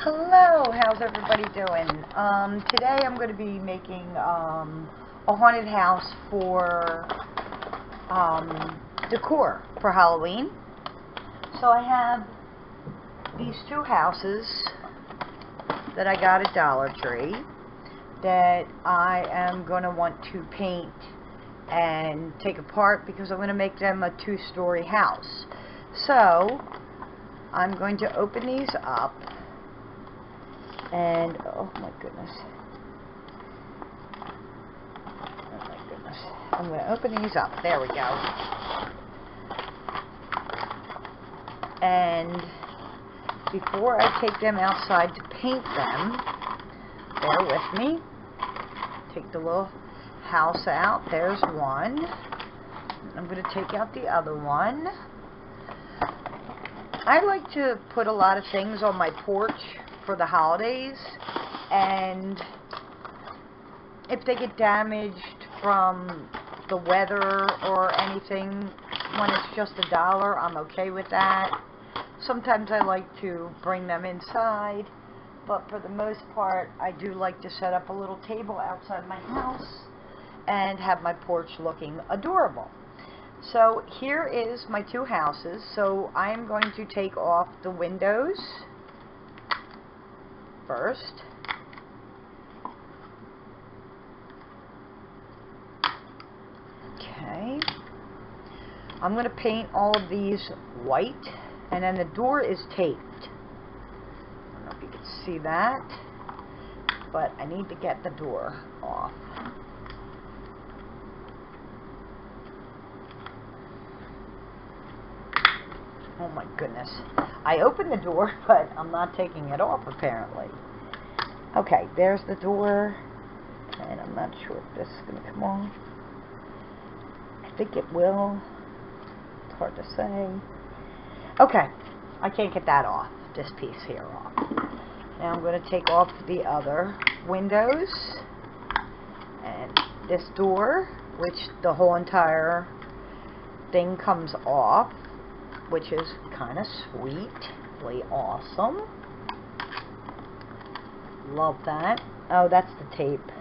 Hello, how's everybody doing? Today I'm going to be making a haunted house for decor for Halloween. So I have these two houses that I got at Dollar Tree that I am going to want to paint and take apart because I'm going to make them a two-story house. So I'm going to open these up. And, oh my goodness. Oh my goodness. I'm going to open these up. There we go. And before I take them outside to paint them, bear with me. Take the little house out. There's one. I'm going to take out the other one. I like to put a lot of things on my porch for the holidays, and if they get damaged from the weather or anything, when it's just $1, I'm okay with that. Sometimes I like to bring them inside, but for the most part I do like to set up a little table outside my house and have my porch looking adorable. So here is my two houses. So I am going to take off the windows first. Okay. I'm going to paint all of these white, and then the door is taped. I don't know if you can see that, but I need to get the door off. Oh my goodness. I opened the door, but I'm not taking it off apparently. Okay, there's the door, and I'm not sure if this is going to come off. I think it will. It's hard to say. Okay, I can't get that off, this piece here off. Now I'm going to take off the other windows and this door, which the whole entire thing comes off, which is kind of sweetly awesome. Love that. Oh, that's the tape.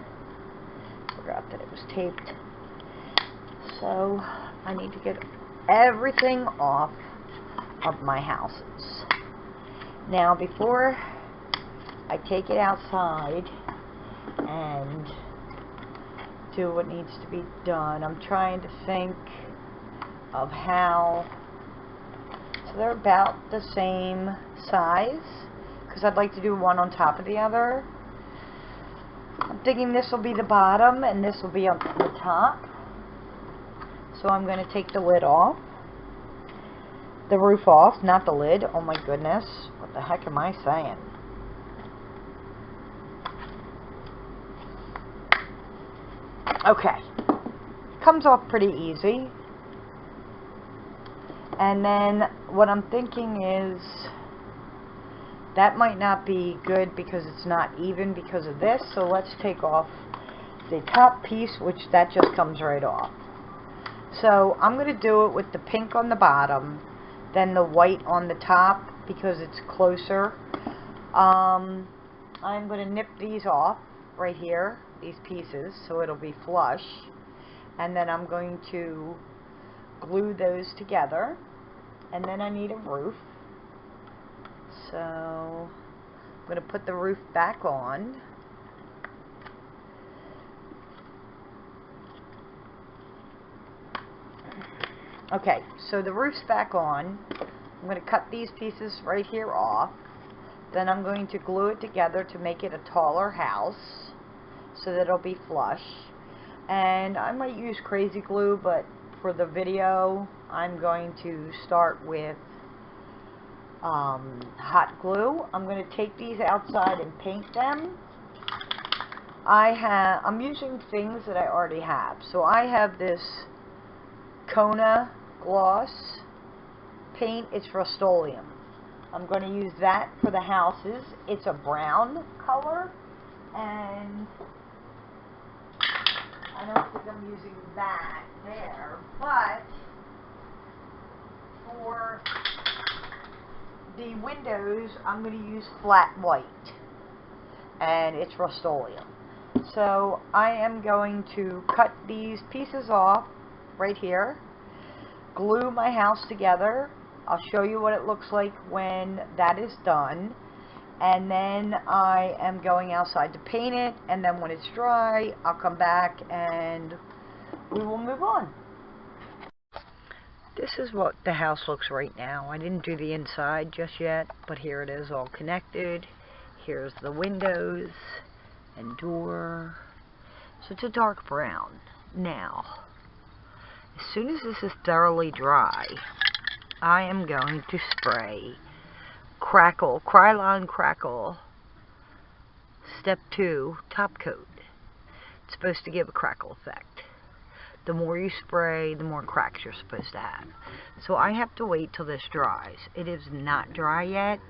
Forgot that it was taped. So I need to get everything off of my houses. Now, before I take it outside and do what needs to be done, I'm trying to think of how. So they're about the same size, because I'd like to do one on top of the other. I'm thinking this will be the bottom and this will be on the top. So I'm going to take the lid off. The roof off, not the lid. Oh my goodness. What the heck am I saying? Okay. Comes off pretty easy. And then what I'm thinking is that might not be good because it's not even because of this. So let's take off the top piece, which that just comes right off. So I'm going to do it with the pink on the bottom, then the white on the top because it's closer. I'm going to nip these off right here, these pieces, so it'll be flush. And then I'm going to glue those together, and then I need a roof. So I'm going to put the roof back on. Okay, so the roof's back on. I'm going to cut these pieces right here off. Then I'm going to glue it together to make it a taller house so that it'll be flush. And I might use crazy glue, but for the video I'm going to start with hot glue. I'm going to take these outside and paint them. I'm using things that I already have. So I have this Kona gloss paint. It's Rust-Oleum. I'm going to use that for the houses. It's a brown color, and I don't think I'm using that there, but for the windows, I'm going to use flat white, and it's Rust-Oleum. So I am going to cut these pieces off right here, glue my house together. I'll show you what it looks like when that is done, and then I am going outside to paint it, and then when it's dry, I'll come back and we will move on. This is what the house looks right now. I didn't do the inside just yet, but here it is all connected. Here's the windows and door. So it's a dark brown. Now, as soon as this is thoroughly dry, I am going to spray Crackle, Krylon Crackle, Step 2 Top Coat. It's supposed to give a crackle effect. The more you spray, the more cracks you're supposed to have. So I have to wait till this dries. It is not dry yet,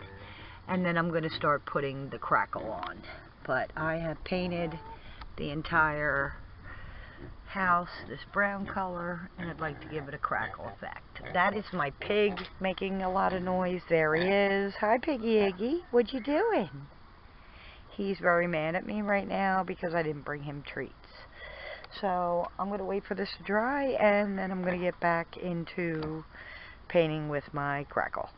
and then I'm going to start putting the crackle on. But I have painted the entire house this brown color, and I'd like to give it a crackle effect. That is my pig making a lot of noise. There he is. Hi, Piggy Iggy. What you doing? He's very mad at me right now because I didn't bring him treats. So I'm going to wait for this to dry, and then I'm going to get back into painting with my crackle.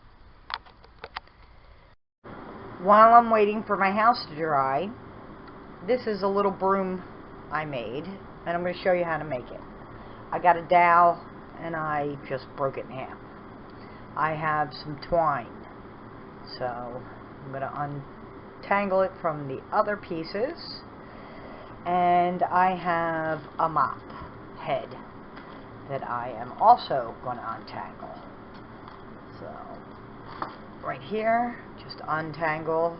While I'm waiting for my house to dry, this is a little broom I made, and I'm going to show you how to make it. I got a dowel, and I just broke it in half. I have some twine, so I'm going to untangle it from the other pieces. And I have a mop head that I am also going to untangle. So, right here, just untangle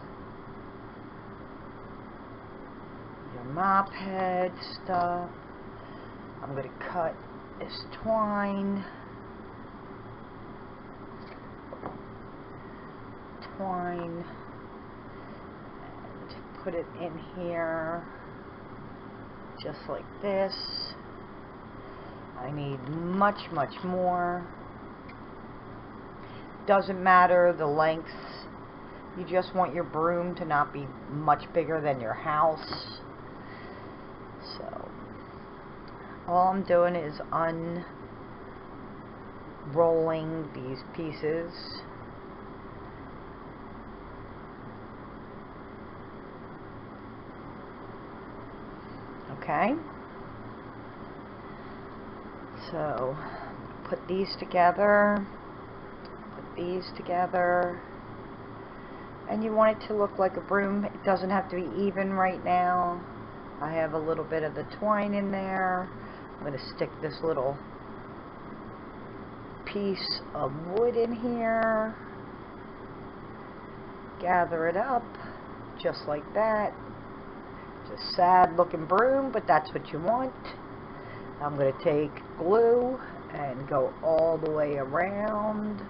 your mop head stuff. I'm going to cut this twine. And put it in here. Just like this. I need much more. Doesn't matter the lengths. You just want your broom to not be much bigger than your house. So all I'm doing is unrolling these pieces. Okay, so put these together, and you want it to look like a broom. It doesn't have to be even right now. I have a little bit of the twine in there. I'm going to stick this little piece of wood in here, gather it up just like that. It's a sad looking broom, but that's what you want. I'm going to take glue and go all the way around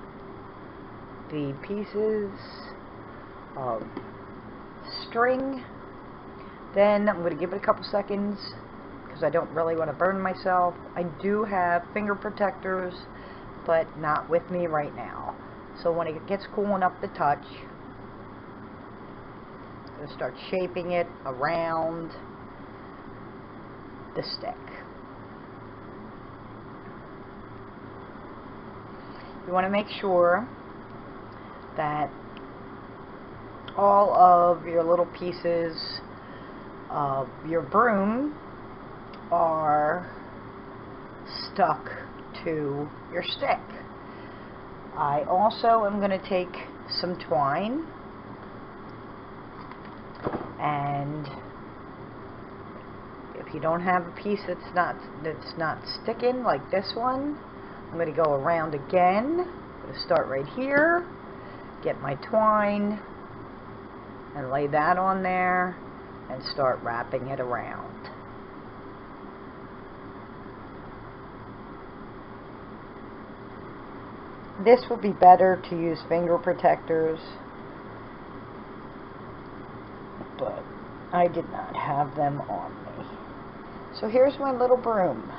the pieces of string. Then I'm going to give it a couple seconds because I don't really want to burn myself. I do have finger protectors, but not with me right now. So when it gets cool enough to touch, I'm going to start shaping it around the stick. You want to make sure that all of your little pieces of your broom are stuck to your stick. I also am going to take some twine, and if you don't have a piece that's not sticking like this one, I'm going to go around again. I'm going to start right here, get my twine, and lay that on there, and start wrapping it around. This would be better to use finger protectors, but I did not have them on me. So here's my little broom.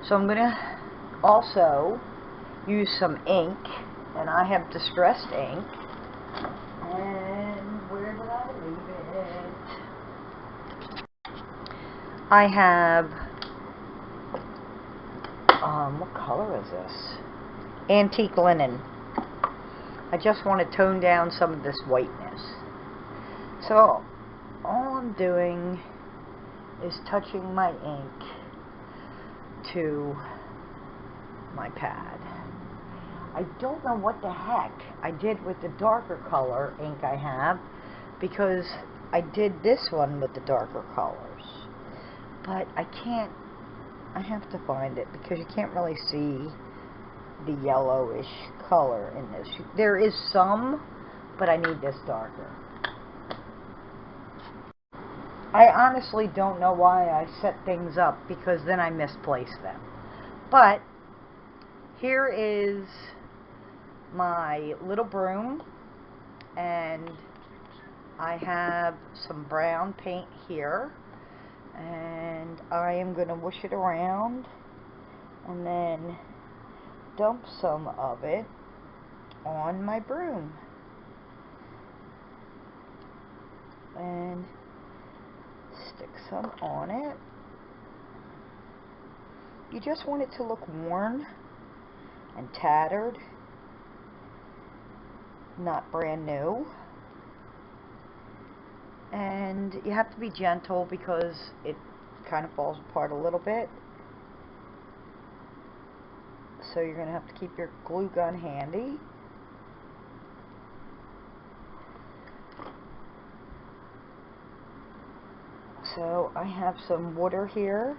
So I'm going to also use some ink And I have distressed ink. And where did I leave it? I have, what color is this? Antique linen. I just want to tone down some of this whiteness. So all I'm doing is touching my ink to my pad. I don't know what the heck I did with the darker color ink I have, because I did this one with the darker colors, but I have to find it because you can't really see the yellowish color in this. There is some, but I need this darker. I honestly don't know why I set things up, because then I misplace them. But here is my little broom, and I have some brown paint here, and I am going to whoosh it around and then dump some of it on my broom. And stick some on it. You just want it to look worn and tattered, not brand new. And you have to be gentle because it kind of falls apart a little bit. So you're going to have to keep your glue gun handy. So I have some water here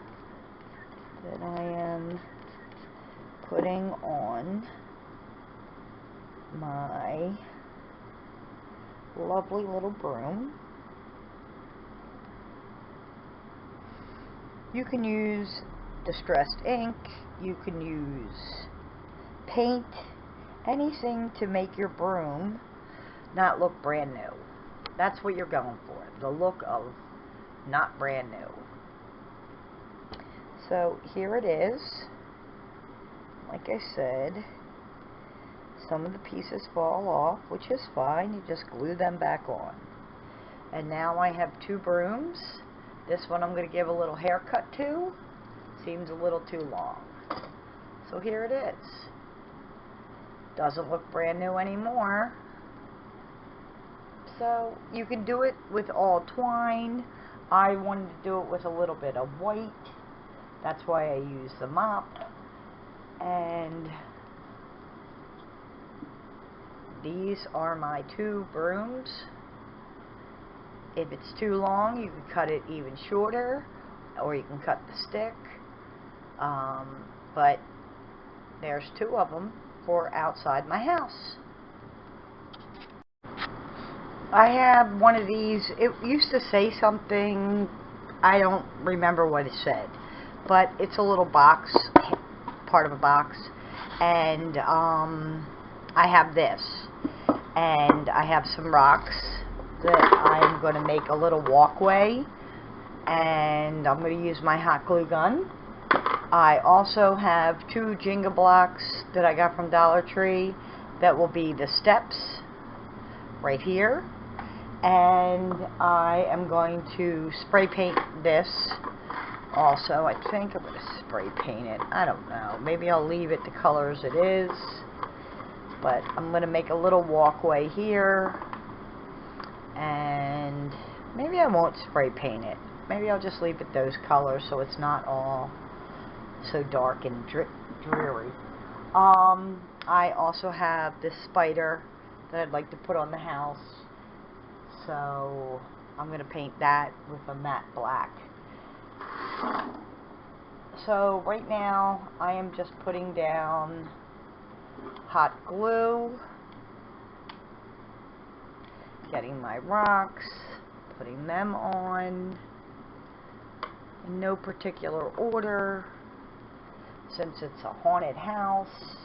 that I am putting on my lovely little broom. You can use distressed ink, you can use paint, anything to make your broom not look brand new. That's what you're going for, the look of not brand new. So here it is. Like I said, some of the pieces fall off, which is fine. You just glue them back on. And now I have two brooms. This one I'm going to give a little haircut to. Seems a little too long. So here it is. Doesn't look brand new anymore. So you can do it with all twine. I wanted to do it with a little bit of white. That's why I use the mop. And these are my two brooms. If it's too long, you can cut it even shorter, or you can cut the stick. But there's two of them for outside my house. I have one of these. It used to say something, I don't remember what it said, but it's a little box, part of a box, and I have this, and I have some rocks that I'm going to make a little walkway, and I'm going to use my hot glue gun. I also have two Jenga blocks that I got from Dollar Tree that will be the steps right here, and I am going to spray paint this also. I think I'm going to spray paint it. I don't know. Maybe I'll leave it the color as it is, but I'm going to make a little walkway here, and maybe I won't spray paint it. Maybe I'll just leave it those colors so it's not all so dark and dreary. I also have this spider that I'd like to put on the house, so I'm going to paint that with a matte black. So right now I am just putting down hot glue, getting my rocks, putting them on in no particular order since it's a haunted house.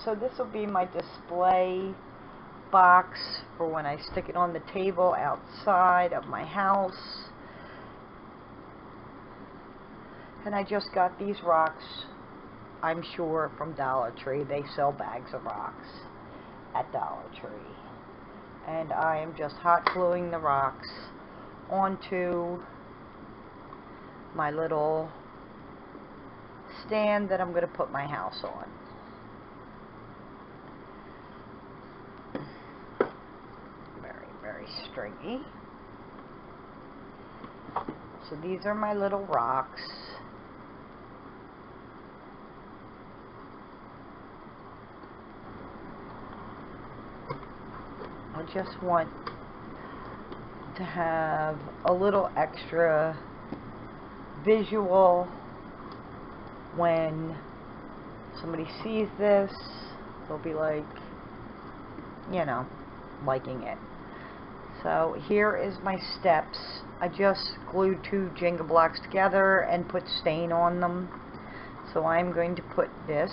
So this will be my display box for when I stick it on the table outside of my house. And I just got these rocks, I'm sure, from Dollar Tree. They sell bags of rocks at Dollar Tree. And I am just hot gluing the rocks onto my little stand that I'm going to put my house on. Very, very stringy. So these are my little rocks. I just want to have a little extra visual when somebody sees this. They'll be like, you know, liking it. So here is my steps. I just glued 2 Jenga blocks together and put stain on them. So I'm going to put this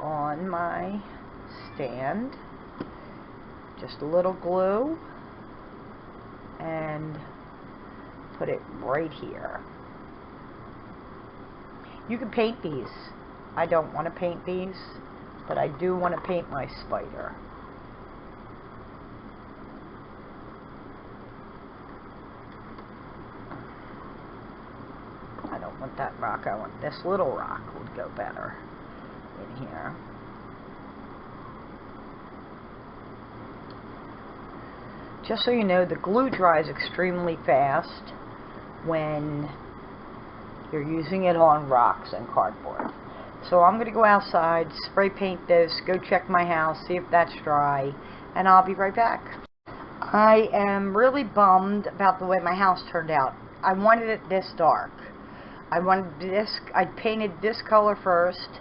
on my stand. Just a little glue and put it right here. You can paint these. I don't want to paint these, but I do want to paint my spider. I don't want that rock. I want this little rock would go better in here. Just so you know, the glue dries extremely fast when you're using it on rocks and cardboard. So I'm going to go outside, spray paint this, go check my house, see if that's dry, and I'll be right back. I am really bummed about the way my house turned out. I wanted it this dark. I painted this color first,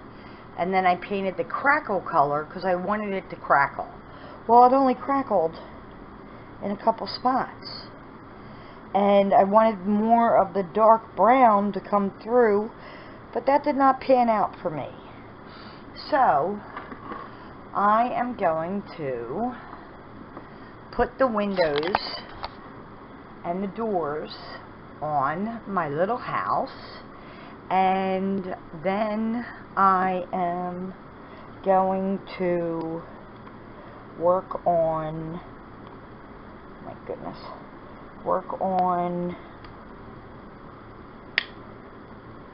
and then I painted the crackle color because I wanted it to crackle. Well, it only crackled in a couple spots. And I wanted more of the dark brown to come through, but that did not pan out for me. So I am going to put the windows and the doors on my little house, and then I am going to work on, my goodness, work on,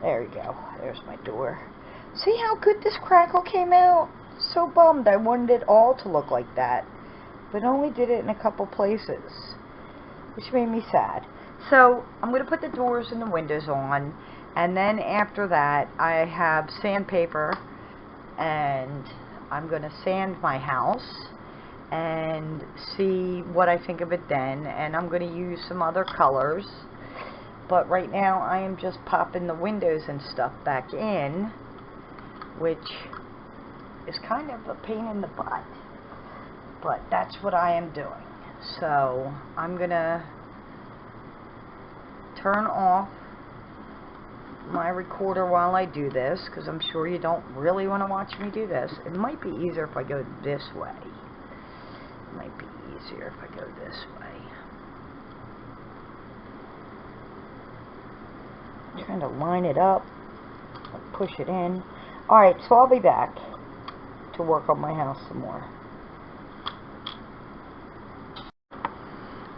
there you go, there's my door. See how good this crackle came out? So bummed. I wanted it all to look like that, but only did it in a couple places, which made me sad. So I'm going to put the doors and the windows on, and then after that I have sandpaper, and I'm going to sand my house and see what I think of it then, and I'm going to use some other colors. But right now I am just popping the windows and stuff back in, which is kind of a pain in the butt, but that's what I am doing. So I'm gonna turn off my recorder while I do this, because I'm sure you don't really want to watch me do this. It might be easier if I go this way. It might be easier if I go this way. I'm trying to line it up, push it in. Alright, so I'll be back to work on my house some more.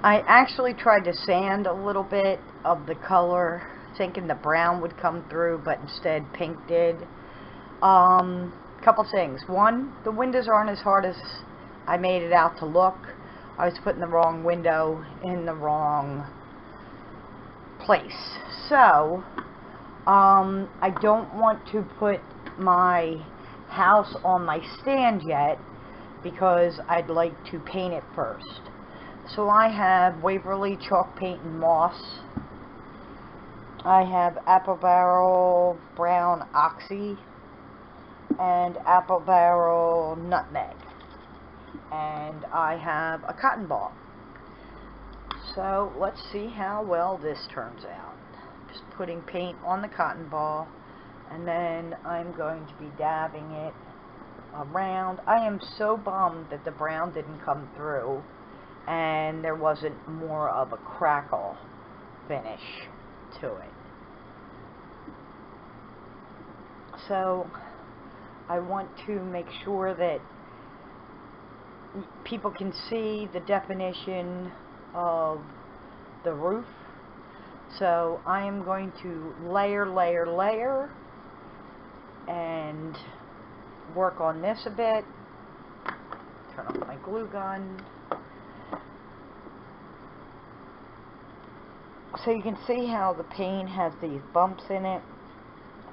I actually tried to sand a little bit of the color, thinking the brown would come through, but instead pink did. Couple things. One, the windows aren't as hard as I made it out to look. I was putting the wrong window in the wrong place. So, I don't want to put my house on my stand yet, because I'd like to paint it first. So I have Waverly chalk paint and moss. I have Apple Barrel brown oxy and Apple Barrel nutmeg, and I have a cotton ball. So let's see how well this turns out. Just putting paint on the cotton ball, and then I'm going to be dabbing it around. I am so bummed that the brown didn't come through and there wasn't more of a crackle finish to it. So I want to make sure that people can see the definition of the roof. So I am going to layer, layer, layer, and work on this a bit. Turn off my glue gun. So you can see how the paint has these bumps in it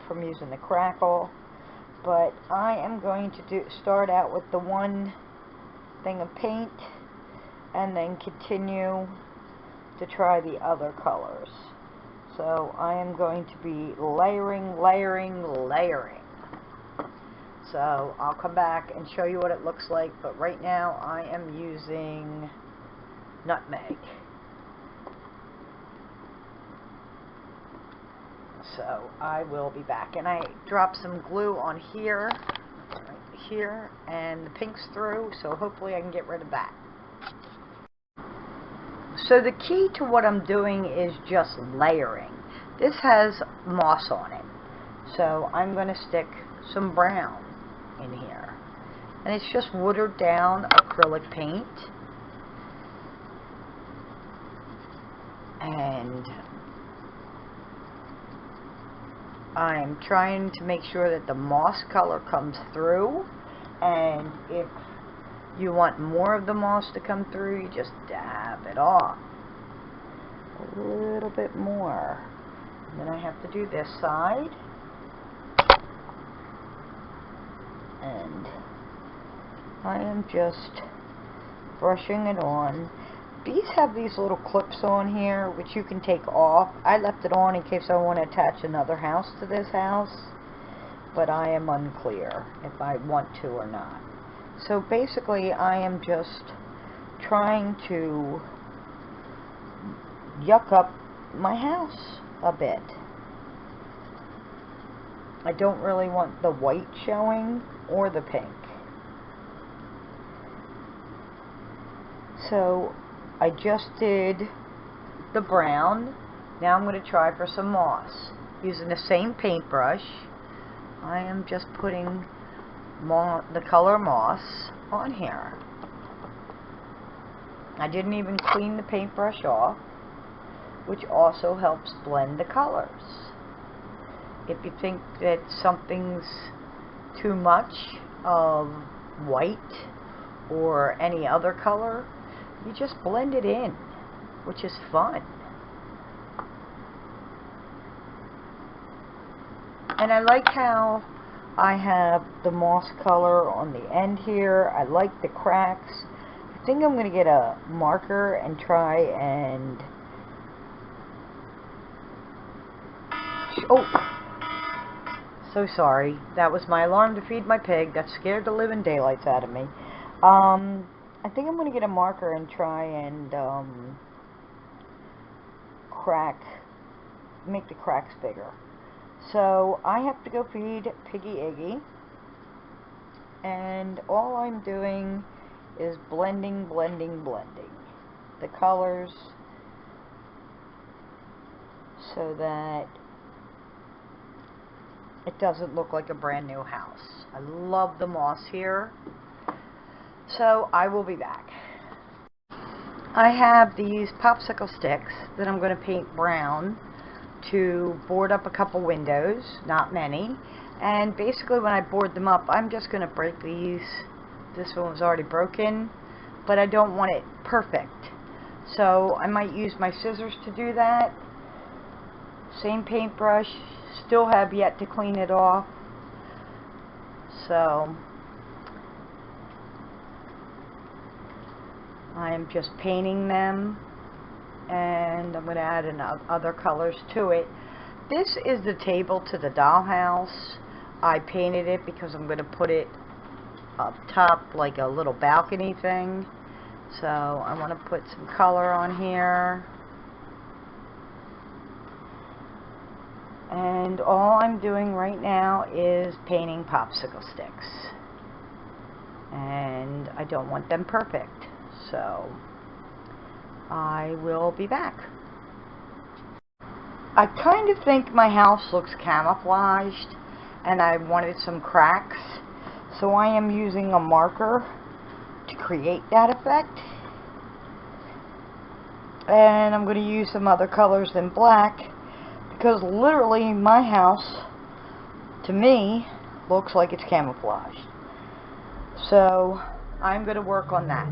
from using the crackle. But I am going to start out with the one thing of paint and then continue to try the other colors. So I am going to be layering, layering, layering. So I'll come back and show you what it looks like, but right now I am using nutmeg. So I will be back, and I dropped some glue on here, right here, and the pink's through, so hopefully I can get rid of that. So the key to what I'm doing is just layering. This has moss on it, so I'm going to stick some brown in here. And it's just watered down acrylic paint. And I'm trying to make sure that the moss color comes through. And if you want more of the moss to come through, you just dab it off a little bit more. And then I have to do this side. And I am just brushing it on. These have these little clips on here which you can take off. I left it on in case I want to attach another house to this house, but I am unclear if I want to or not. So basically I am just trying to yuck up my house a bit. I don't really want the white showing or the pink. So I just did the brown. Now I'm going to try for some moss. Using the same paintbrush, I am just putting the color moss on here. I didn't even clean the paintbrush off, which also helps blend the colors. If you think that something's too much of white or any other color, you just blend it in, which is fun. And I like how I have the moss color on the end here. I like the cracks. I think I'm going to get a marker and try and... Oh! So sorry. That was my alarm to feed my pig. That scared the living daylights out of me. I think I'm going to get a marker and try and make the cracks bigger. So I have to go feed Piggy Iggy, and all I'm doing is blending, blending, blending the colors so that it doesn't look like a brand new house. I love the moss here. So I will be back. I have these popsicle sticks that I'm going to paint brown to board up a couple windows, not many. And basically when I board them up, I'm just going to break these. This one was already broken, but I don't want it perfect. So I might use my scissors to do that. Same paintbrush, still have yet to clean it off. So I am just painting them, and I'm going to add other colors to it. This is the table to the dollhouse. I painted it because I'm going to put it up top like a little balcony thing. So I want to put some color on here. And all I'm doing right now is painting popsicle sticks. And I don't want them perfect. So I will be back. I kind of think my house looks camouflaged, and I wanted some cracks, so I am using a marker to create that effect. And I'm going to use some other colors than black, because literally my house, to me, looks like it's camouflaged. So I'm going to work on that.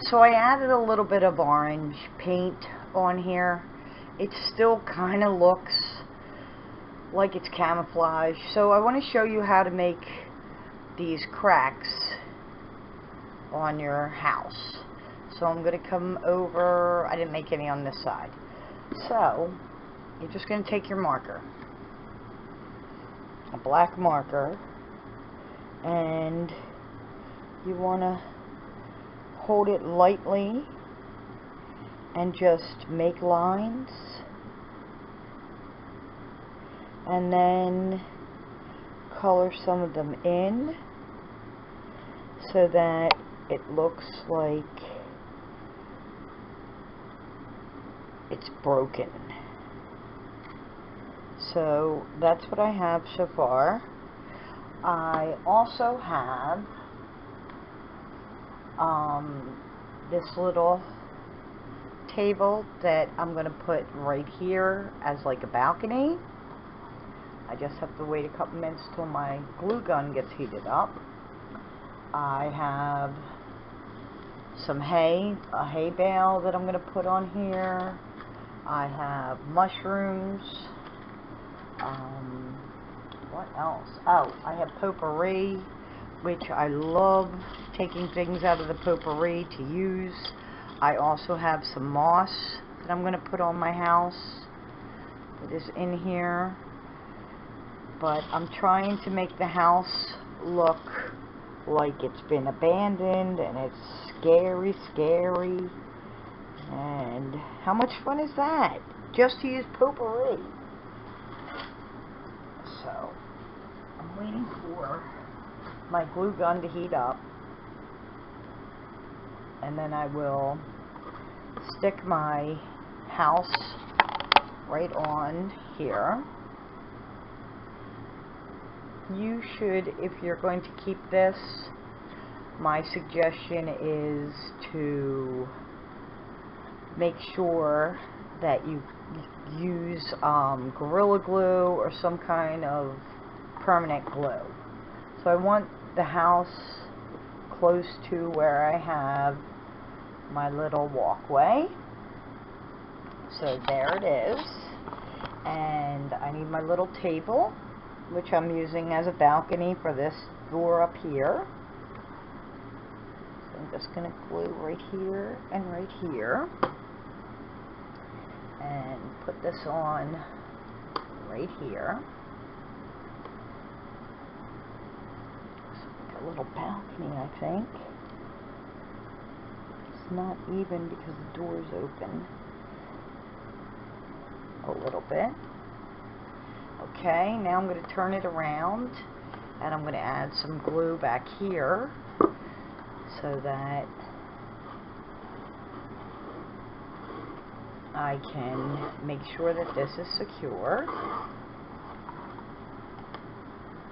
So I added a little bit of orange paint on here. It still kind of looks like it's camouflage. So I want to show you how to make these cracks on your house. So I'm going to come over. I didn't make any on this side. So you're just going to take your marker, a black marker, and you want to hold it lightly and just make lines, and then color some of them in so that it looks like it's broken. So that's what I have so far. I also have this little table that I'm going to put right here as like a balcony. I just have to wait a couple minutes till my glue gun gets heated up. I have some hay, a hay bale that I'm going to put on here. I have mushrooms. What else? Oh, I have potpourri, which I love taking things out of the potpourri to use. I also have some moss that I'm going to put on my house that is in here. But I'm trying to make the house look like it's been abandoned and it's scary, scary. And how much fun is that? Just to use potpourri. So I'm waiting for my glue gun to heat up, and then I will stick my house right on here. You should, if you're going to keep this, my suggestion is to make sure that you use Gorilla Glue or some kind of permanent glue. So I want the house close to where I have my little walkway. So there it is. And I need my little table, which I'm using as a balcony for this door up here. So I'm just going to glue right here and right here. And put this on right here. It's like a little balcony, I think. It's not even because the door is open. A little bit. Okay, now I'm going to turn it around, and I'm going to add some glue back here so that I can make sure that this is secure.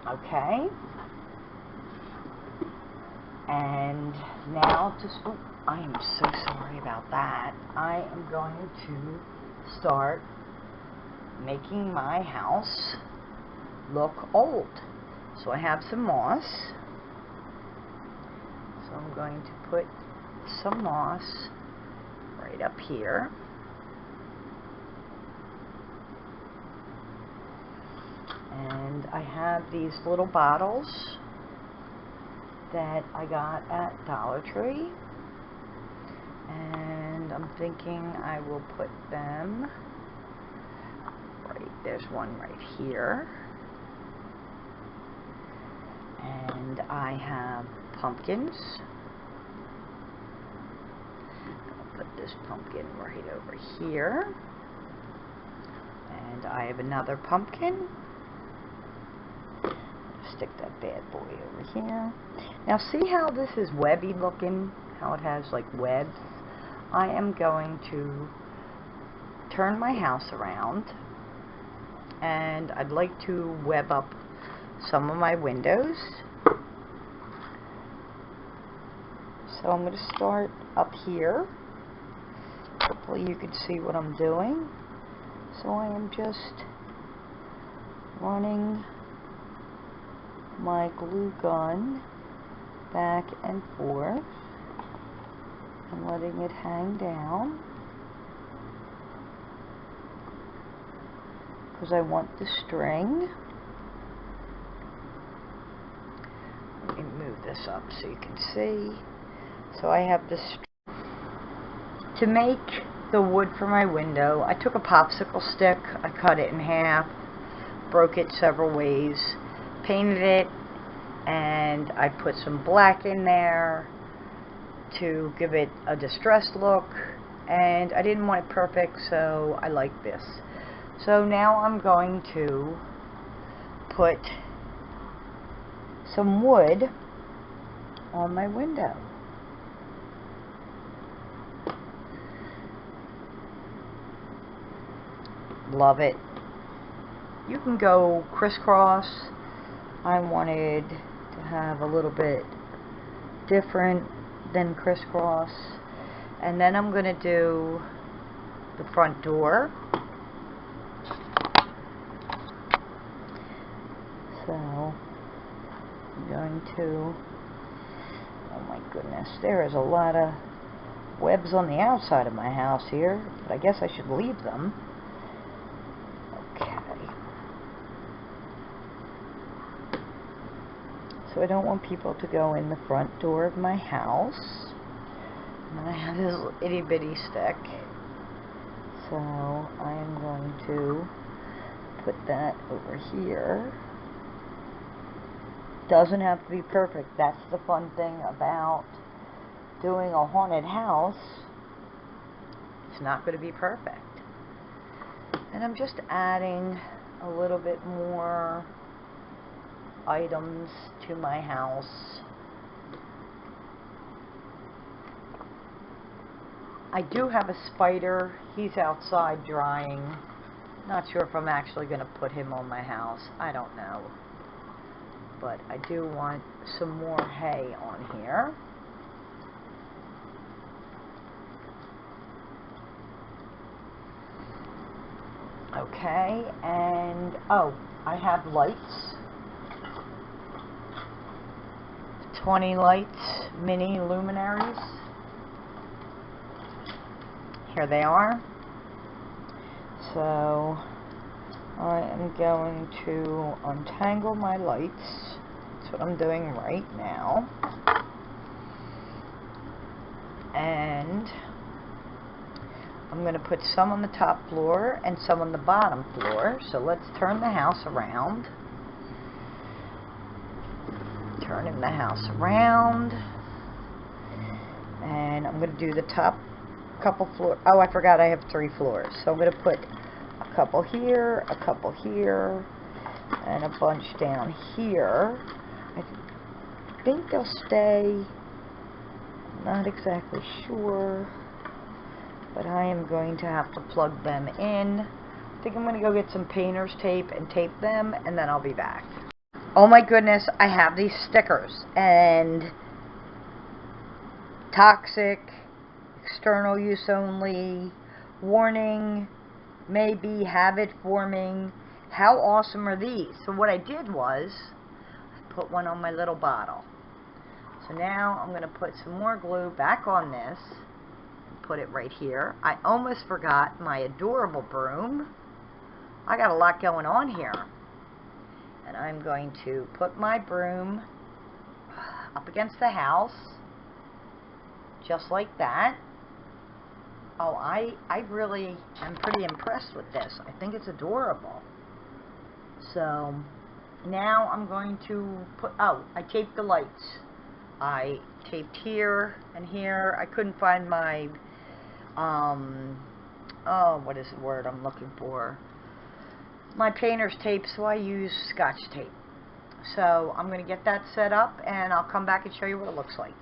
Okay. And now just, oh, I am so sorry about that. I am going to start making my house look old. So I have some moss. So I'm going to put some moss right up here. And I have these little bottles that I got at Dollar Tree, and I'm thinking I will put them right, there's one right here, and I have pumpkins. I'll put this pumpkin right over here, and I have another pumpkin. Stick that bad boy over here. Now see how this is webby looking? How it has like webs? I am going to turn my house around and I'd like to web up some of my windows. So I'm going to start up here. Hopefully you can see what I'm doing. So I am just running my glue gun back and forth and letting it hang down, because I want the string. Let me move this up so you can see. So I have this. To make the wood for my window, I took a popsicle stick, I cut it in half, broke it several ways, painted it, and I put some black in there to give it a distressed look, and I didn't want it perfect, so I like this. So now I'm going to put some wood on my window. Love it. You can go crisscross. I wanted to have a little bit different than crisscross. And then I'm going to do the front door. So I'm going to, oh my goodness, there is a lot of webs on the outside of my house here, but I guess I should leave them. So I don't want people to go in the front door of my house. And I have this itty bitty stick. So I am going to put that over here. Doesn't have to be perfect. That's the fun thing about doing a haunted house. It's not going to be perfect. And I'm just adding a little bit more items to my house. I do have a spider. He's outside drying. Not sure if I'm actually going to put him on my house. I don't know. But I do want some more hay on here. Okay, and oh, I have lights. 20 lights, mini luminaries. Here they are. So I am going to untangle my lights. That's what I'm doing right now. And I'm going to put some on the top floor and some on the bottom floor. So let's turn the house around. Turning the house around, and I'm going to do the top couple floors. Oh, I forgot I have 3 floors, so I'm going to put a couple here, and a bunch down here. I think they'll stay. I'm not exactly sure, but I am going to have to plug them in. I think I'm going to go get some painter's tape and tape them, and then I'll be back. Oh my goodness, I have these stickers, and toxic, external use only, warning, maybe habit forming. How awesome are these? So what I did was, I put one on my little bottle. So now I'm going to put some more glue back on this, and put it right here. I almost forgot my adorable broom. I got a lot going on here. And I'm going to put my broom up against the house, just like that. Oh, I really am pretty impressed with this. I think it's adorable. So now I'm going to put, oh, I taped the lights. I taped here and here. I couldn't find my, oh, what is the word I'm looking for? My painter's tape, so I use Scotch tape. So I'm going to get that set up, and I'll come back and show you what it looks like.